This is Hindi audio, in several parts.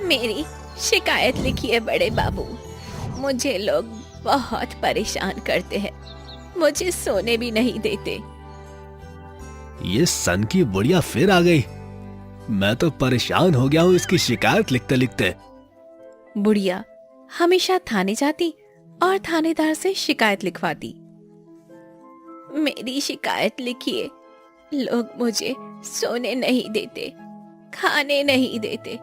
मेरी शिकायत लिखिए बड़े बाबू। मुझे लोग बहुत परेशान करते हैं, मुझे सोने भी नहीं देते। ये सन की बुढ़िया फिर आ गई। मैं तो परेशान हो गया हूँ इसकी शिकायत लिखते लिखते। बुढ़िया हमेशा थाने जाती और थानेदार से शिकायत लिखवाती। मेरी शिकायत लिखिए, लोग मुझे सोने नहीं देते, खाने नहीं देते,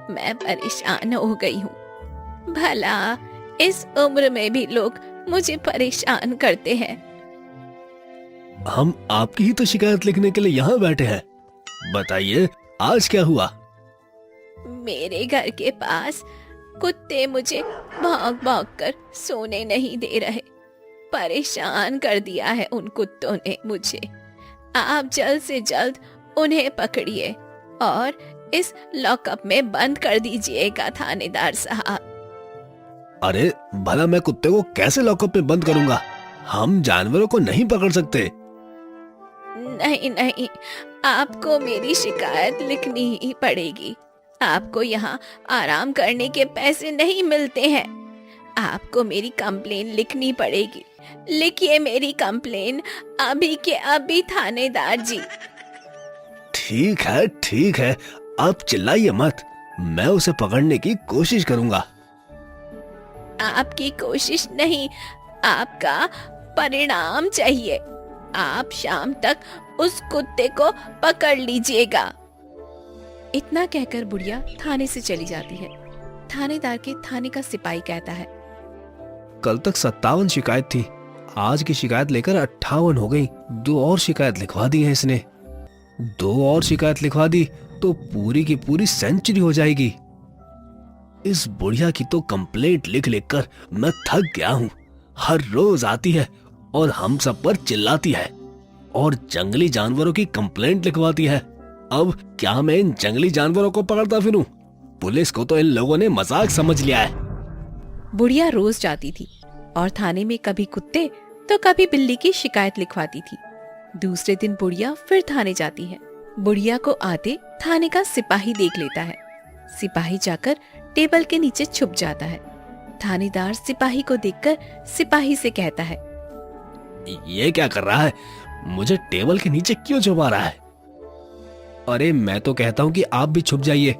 मैं परेशान हो गई हूँ। भला इस उम्र में भी लोग मुझे परेशान करते हैं। हम आपकी ही तो शिकायत लिखने के लिए यहाँ बैठे हैं। बताइए आज क्या हुआ? मेरे घर के पास कुत्ते मुझे भौंक भौंक कर सोने नहीं दे रहे। परेशान कर दिया है उन कुत्तों ने मुझे। आप जल्द से जल्द उन्हें पकड़िए और इस लॉकअप में बंद कर दीजिएगा थानेदार साहब। अरे भला मैं कुत्ते को कैसे लॉकअप में बंद करूंगा? हम जानवरों को नहीं पकड़ सकते। नहीं नहीं, आपको मेरी शिकायत लिखनी ही पड़ेगी। आपको यहाँ आराम करने के पैसे नहीं मिलते हैं। आपको मेरी कंप्लेन लिखनी पड़ेगी। लिखिए मेरी कंप्लेन अभी के अभी थानेदार जी। ठीक है, आप चिल्लाइए मत। मैं उसे पकड़ने की कोशिश करूंगा। आपकी कोशिश नहीं, आपका परिणाम चाहिए। आप शाम तक उस कुत्ते को पकड़ लीजिएगा। इतना कहकर बुढ़िया थाने से चली जाती है। थानेदार के थाने का सिपाही कहता है, कल तक 57 शिकायत थी, आज की शिकायत लेकर 58 हो गई। 2 और शिकायत लिखवा दी है इसने। 2 और शिकायत लिखवा दी तो पूरी की पूरी सेंचुरी हो जाएगी। इस बुढ़िया की तो कंप्लेंट लिख लिख कर मैं थक गया हूँ। हर रोज आती है और हम सब पर चिल्लाती है और जंगली जानवरों की कंप्लेंट लिखवाती है। अब क्या मैं इन जंगली जानवरों को पकड़ता फिरूं? पुलिस को तो इन लोगों ने मजाक समझ लिया है। बुढ़िया रोज जाती थी और थाने में कभी कुत्ते तो कभी बिल्ली की शिकायत लिखवाती थी। दूसरे दिन बुढ़िया फिर थाने जाती है। बुढ़िया को आते थाने का सिपाही देख लेता है। सिपाही जाकर टेबल के नीचे छुप जाता है। थानेदार सिपाही को देखकर सिपाही से कहता है, ये क्या कर रहा है? मुझे टेबल के नीचे क्यों छुपा रहा है? अरे मैं तो कहता हूँ कि आप भी छुप जाइए।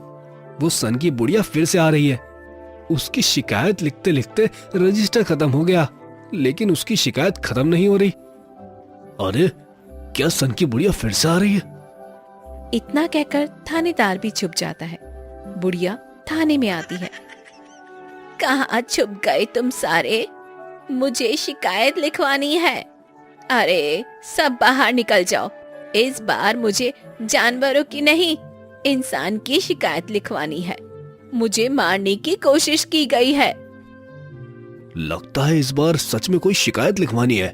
वो सन की बुढ़िया फिर से आ रही है। उसकी शिकायत लिखते लिखते रजिस्टर खत्म हो गया, लेकिन उसकी शिकायत खत्म नहीं हो रही। अरे क्या सन की बुढ़िया फिर से आ रही है? इतना कहकर थानेदार भी छुप जाता है। बुढ़िया थाने में आती है। कहाँ छुप गए तुम सारे? मुझे शिकायत लिखवानी है। अरे सब बाहर निकल जाओ। इस बार मुझे जानवरों की नहीं, इंसान की शिकायत लिखवानी है। मुझे मारने की कोशिश की गई है। लगता है इस बार सच में कोई शिकायत लिखवानी है।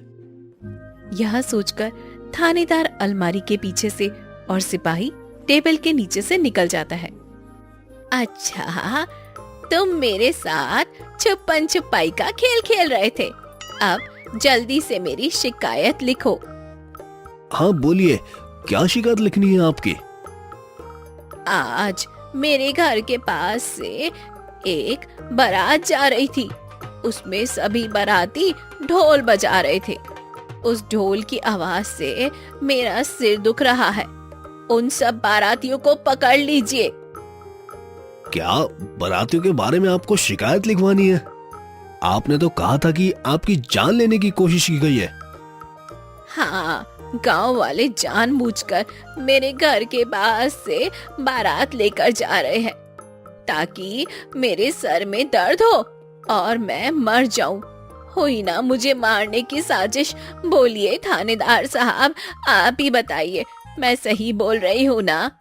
यह सोचकर थानेदार अलमारी के पीछे से और सिपाही टेबल के नीचे से निकल जाता है। अच्छा, तुम मेरे साथ छुपन छुपाई का खेल खेल रहे थे। अब जल्दी से मेरी शिकायत लिखो। हाँ बोलिए, क्या शिकायत लिखनी है आपकी? आज मेरे घर के पास से एक बारात जा रही थी। उसमें सभी बाराती ढोल बजा रहे थे। उस ढोल की आवाज से मेरा सिर दुख रहा है। उन सब बारातियों को पकड़ लीजिए। क्या बारातियों के बारे में आपको शिकायत लिखवानी है? आपने तो कहा था कि आपकी जान लेने की कोशिश की गई है। हाँ, गांव वाले जानबूझकर मेरे घर के पास से बारात लेकर जा रहे हैं ताकि मेरे सर में दर्द हो और मैं मर जाऊं। हुई ना मुझे मारने की साजिश। बोलिए थानेदार साहब, आप ही बताइए, मैं सही बोल रही हूँ ना?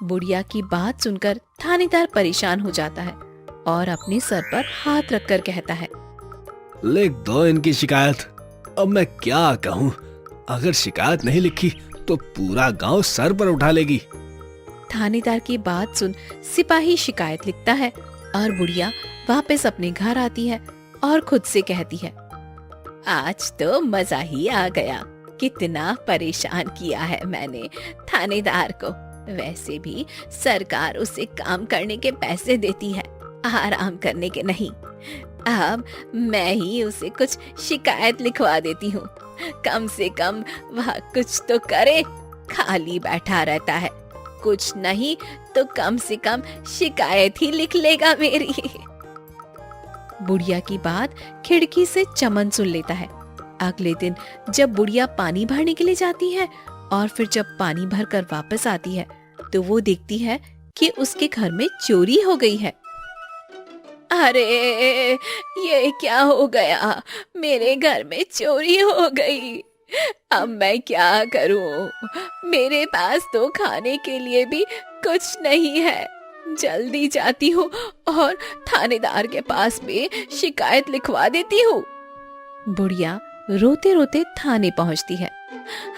बुढ़िया की बात सुनकर थानेदार परेशान हो जाता है और अपने सर पर हाथ रखकर कहता है, लिख दो इनकी शिकायत। अब मैं क्या कहूँ? अगर शिकायत नहीं लिखी तो पूरा गांव सर पर उठा लेगी। थानेदार की बात सुन सिपाही शिकायत लिखता है और बुढ़िया वापस अपने घर आती है और खुद से कहती है, आज तो मजा ही आ गया। कितना परेशान किया है मैंने थानेदार को। वैसे भी सरकार उसे काम करने के पैसे देती है, आराम करने के नहीं। अब मैं ही उसे कुछ शिकायत लिखवा देती हूँ, कम से कम वह कुछ तो करे। खाली बैठा रहता है, कुछ नहीं तो कम से कम शिकायत ही लिख लेगा मेरी। बुढ़िया की बात खिड़की से चमन सुन लेता है। अगले दिन जब बुढ़िया पानी भरने के लिए जाती है और फिर जब पानी भरकर वापस आती है तो वो देखती है कि उसके घर में चोरी हो गई है। अरे ये क्या हो गया, मेरे घर में चोरी हो गई। अब मैं क्या करूं? मेरे पास तो खाने के लिए भी कुछ नहीं है। जल्दी जाती हूँ और थानेदार के पास भी शिकायत लिखवा देती हूँ। बुढ़िया रोते रोते थाने पहुँचती है।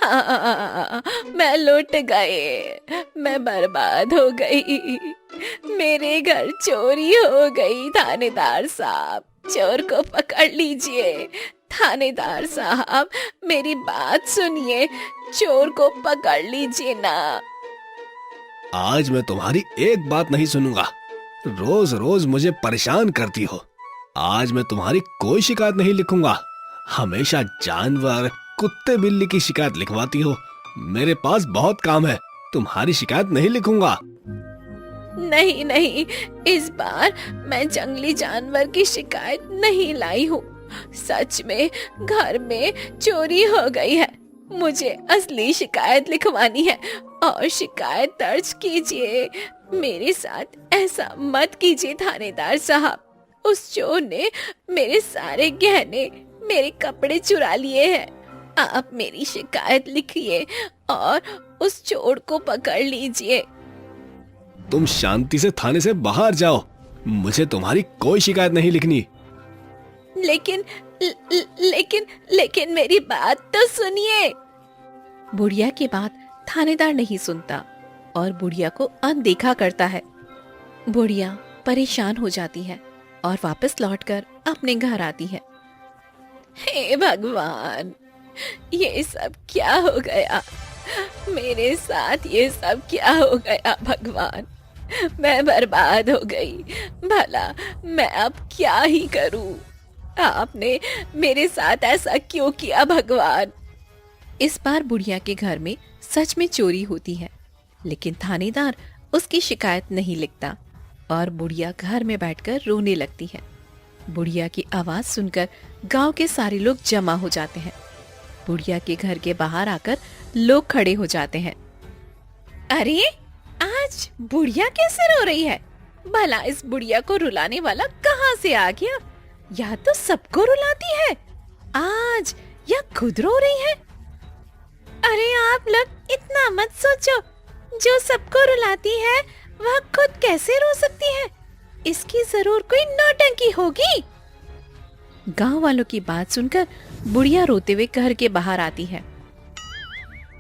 हाँ, मैं लुट गए, मैं बर्बाद हो गई, मेरे घर चोरी हो गई। थानेदार साहब, चोर को पकड़ लीजिए। थानेदार साहब, मेरी बात सुनिए, चोर को पकड़ लीजिए ना। आज मैं तुम्हारी एक बात नहीं सुनूंगा। रोज रोज मुझे परेशान करती हो। आज मैं तुम्हारी कोई शिकायत नहीं लिखूंगा। हमेशा जानवर, कुत्ते बिल्ली की शिकायत लिखवाती हो। मेरे पास बहुत काम है, तुम्हारी शिकायत नहीं लिखूंगा। नहीं नहीं, इस बार मैं जंगली जानवर की शिकायत नहीं लाई हूँ। सच में घर में चोरी हो गई है। मुझे असली शिकायत लिखवानी है और शिकायत दर्ज कीजिए। मेरे साथ ऐसा मत कीजिए थानेदार साहब। उस चोर ने मेरे सारे गहने, मेरे कपड़े चुरा लिए हैं। आप मेरी शिकायत लिखिए और उस चोर को पकड़ लीजिए। तुम शांति से थाने से बाहर जाओ। मुझे तुम्हारी कोई शिकायत नहीं लिखनी। लेकिन लेकिन मेरी बात तो सुनिए। बुढ़िया की बात थानेदार नहीं सुनता और बुढ़िया को अनदेखा करता है। बुढ़िया परेशान हो जाती है और वापस लौटकर अपने घर आती है। हे भगवान, ये सब क्या हो गया? मेरे साथ ये सब क्या हो गया भगवान? मैं बर्बाद हो गई। भला मैं अब क्या ही करूं? आपने मेरे साथ ऐसा क्यों किया भगवान? इस बार बुढ़िया के घर में सच में चोरी होती है, लेकिन थानेदार उसकी शिकायत नहीं लिखता और बुढ़िया घर में बैठकर रोने लगती है। बुढ़िया की आवाज सुनकर गांव के सारे लोग जमा हो जाते हैं। बुढ़िया के घर के बाहर आकर लोग खड़े हो जाते हैं। अरे, आज बुढ़िया कैसे रो रही है? भला इस बुढ़िया को रुलाने वाला कहाँ से आ गया? या तो सबको रुलाती है आज, या खुद रो रही है। अरे आप लोग इतना मत सोचो। जो सबको रुलाती है वह खुद कैसे रो सकती है? इसकी जरूर कोई नौटंकी होगी। गांव वालों की बात सुनकर बुढ़िया रोते हुए घर के बाहर आती है।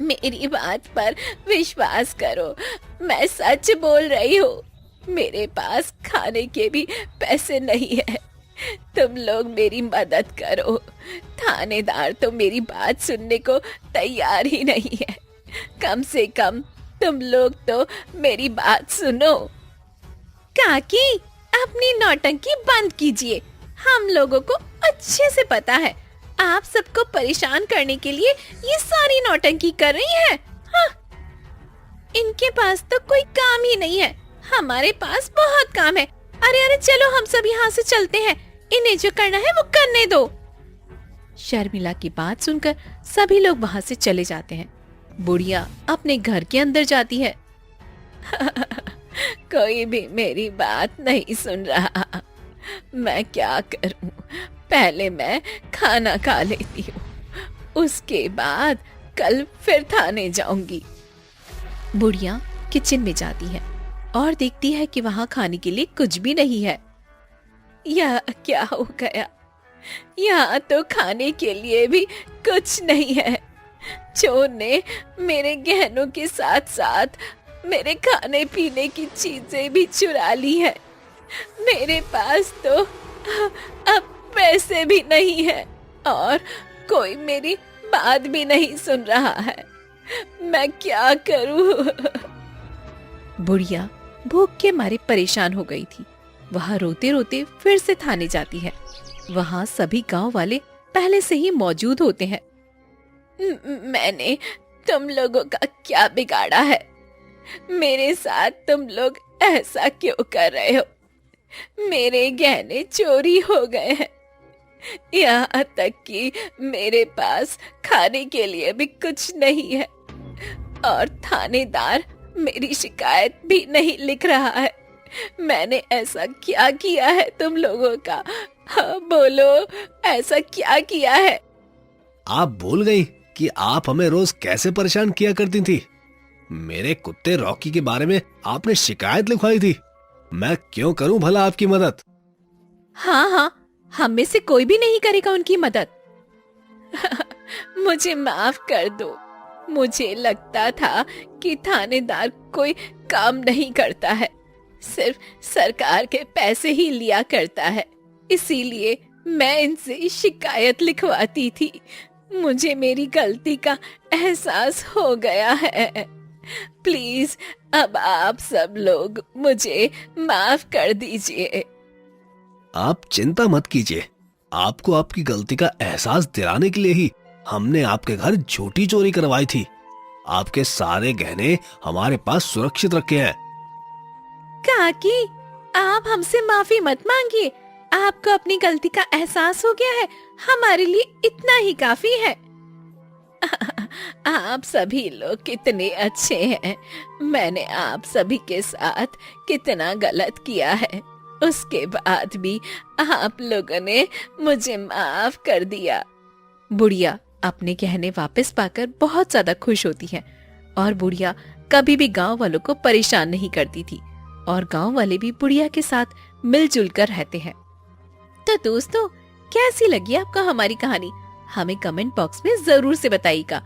मेरी बात पर विश्वास करो, मैं सच बोल रही हूँ। मेरे पास खाने के भी पैसे नहीं है। तुम लोग मेरी मदद करो। थानेदार तो मेरी बात सुनने को तैयार ही नहीं है। कम से कम तुम लोग तो मेरी बात सुनो। काकी, अपनी नौटंकी बंद कीजिए। हम लोगों को अच्छे से पता है आप सबको परेशान करने के लिए ये सारी नौटंकी कर रही है। हाँ, इनके पास तो कोई काम ही नहीं है। हमारे पास बहुत काम है। अरे अरे, चलो हम सब यहाँ से चलते हैं। इन्हें जो करना है वो करने दो। शर्मिला की बात सुनकर सभी लोग वहाँ से चले जाते हैं। बुढ़िया अपने घर के अंदर जाती है। कोई भी मेरी बात नहीं सुन रहा। मैं क्या करूं? पहले मैं खाना खा लेती हूँ, उसके बाद कल फिर थाने जाऊंगी। बुढ़िया किचन में जाती है और देखती है कि वहाँ खाने के लिए कुछ भी नहीं है। यह क्या हो गया? यहाँ तो खाने के लिए भी कुछ नहीं है। चोर ने मेरे गहनों के साथ साथ मेरे खाने पीने की चीजें भी चुरा ली है। मेरे पास तो अब पैसे भी नहीं है और कोई मेरी बात भी नहीं सुन रहा है। मैं क्या करूं? बुढ़िया भूख के मारे परेशान हो गई थी। वह रोते रोते फिर से थाने जाती है। वहाँ सभी गांव वाले पहले से ही मौजूद होते हैं। मैंने तुम लोगों का क्या बिगाड़ा है? मेरे साथ तुम लोग ऐसा क्यों कर रहे हो? मेरे गहने चोरी हो गए हैं। यहाँ तक कि मेरे पास खाने के लिए भी कुछ नहीं है और थानेदार मेरी शिकायत भी नहीं लिख रहा है। मैंने ऐसा क्या किया है तुम लोगों का? हाँ, बोलो, ऐसा क्या किया है? आप भूल गई कि आप हमें रोज कैसे परेशान किया करती थी। मेरे कुत्ते रॉकी के बारे में आपने शिकायत लिखवाई थी। मैं क्यों करूं भला आपकी मदद? हाँ हाँ, हम में से कोई भी नहीं करेगा उनकी मदद। मुझे माफ कर दो। मुझे लगता था कि थानेदार कोई काम नहीं करता है, सिर्फ सरकार के पैसे ही लिया करता है, इसीलिए मैं इनसे शिकायत लिखवाती थी। मुझे मेरी गलती का एहसास हो गया है। प्लीज अब आप सब लोग मुझे माफ कर दीजिए। आप चिंता मत कीजिए। आपको आपकी गलती का एहसास दिलाने के लिए ही हमने आपके घर झूठी चोरी करवाई थी। आपके सारे गहने हमारे पास सुरक्षित रखे हैं। काकी, आप हमसे माफी मत मांगिए। आपको अपनी गलती का एहसास हो गया है, हमारे लिए इतना ही काफी है। आप सभी लोग कितने अच्छे हैं। मैंने आप सभी के साथ कितना गलत किया है, उसके बाद भी आप लोगों ने मुझे माफ कर दिया। बुढ़िया अपने गहने वापस पाकर बहुत ज्यादा खुश होती है और बुढ़िया कभी भी गांव वालों को परेशान नहीं करती थी और गांव वाले भी बुढ़िया के साथ मिलजुल कर रहते हैं। तो दोस्तों, कैसी लगी आपको हमारी कहानी? हमें कमेंट बॉक्स में जरूर से बताइएगा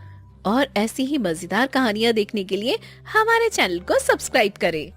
और ऐसी ही मजेदार कहानियां देखने के लिए हमारे चैनल को सब्सक्राइब करें।